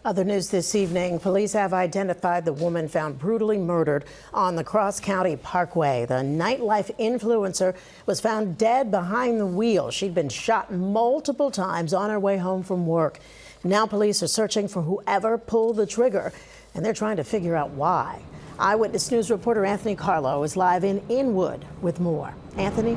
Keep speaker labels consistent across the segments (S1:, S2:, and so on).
S1: Other news this evening, police have identified the woman found brutally murdered on the Cross County Parkway. The nightlife influencer was found dead behind the wheel. She'd been shot multiple times on her way home from work. Now police are searching for whoever pulled the trigger, and they're trying to figure out why. Eyewitness News reporter Anthony Carlo is live in Inwood with more. Anthony?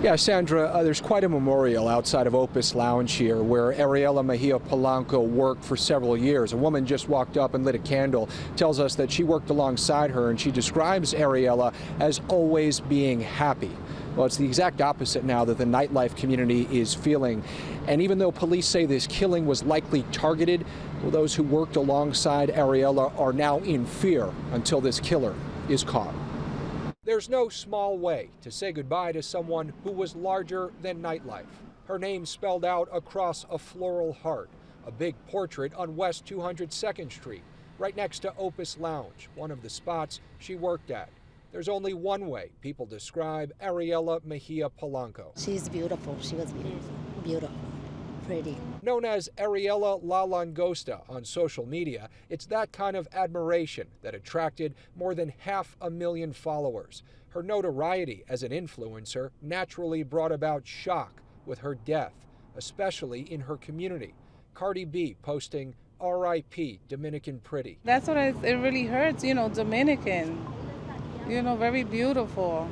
S2: Yeah, Sandra, there's quite a memorial outside of Opus Lounge here where Ariela Mejia Polanco worked for several years. A woman just walked up and lit a candle, tells us that she worked alongside her, and she describes Ariela as always being happy. Well, it's the exact opposite now that the nightlife community is feeling. And even though police say this killing was likely targeted, well, those who worked alongside Ariela are now in fear until this killer is caught. There's no small way to say goodbye to someone who was larger than nightlife. Her name spelled out across a floral heart, a big portrait on West 202nd Street, right next to Opus Lounge, one of the spots she worked at. There's only one way people describe Ariela Mejia Polanco.
S3: She's beautiful. She was beautiful. Beautiful. Pretty.
S2: Known as Ariela La Langosta on social media, it's that kind of admiration that attracted more than 500,000 followers. Her notoriety as an influencer naturally brought about shock with her death, especially in her community. Cardi B posting, "R.I.P. Dominican Pretty."
S4: That's what it really hurts, Dominican, very beautiful.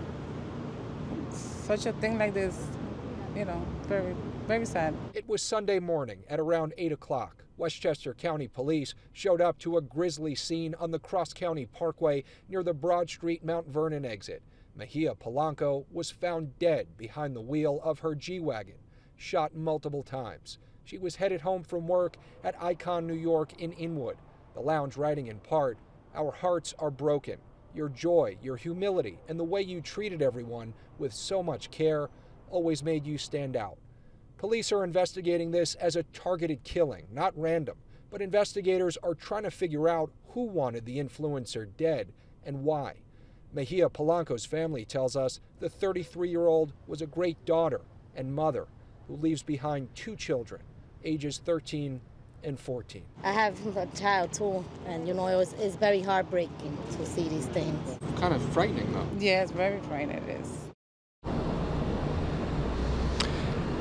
S4: Such a thing like this, very, very sad.
S2: It was Sunday morning at around 8 o'clock. Westchester County Police showed up to a grisly scene on the Cross County Parkway near the Broad Street Mount Vernon exit. Mejia Polanco was found dead behind the wheel of her G-Wagon, shot multiple times. She was headed home from work at Icon, New York in Inwood. The lounge writing in part, "Our hearts are broken. Your joy, your humility, and the way you treated everyone with so much care always made you stand out." Police are investigating this as a targeted killing, not random, but investigators are trying to figure out who wanted the influencer dead and why. Mejia Polanco's family tells us the 33-year-old was a great daughter and mother who leaves behind 2 children, ages 13 and 14.
S3: I have a child too, and it's very heartbreaking to see these things.
S2: Kind of frightening, though.
S4: Yeah, it's very frightening, it is.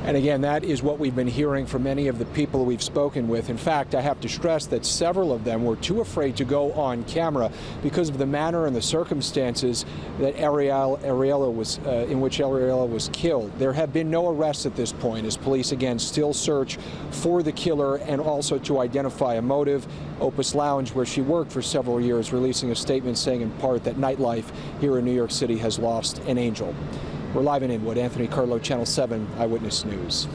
S2: And again, that is what we've been hearing from many of the people we've spoken with. In fact, I have to stress that several of them were too afraid to go on camera because of the manner and the circumstances that in which Ariela was killed. There have been no arrests at this point as police again still search for the killer and also to identify a motive. Opus Lounge, where she worked for several years, releasing a statement saying in part that nightlife here in New York City has lost an angel. We're live in Inwood. Anthony Carlo, Channel 7 Eyewitness News.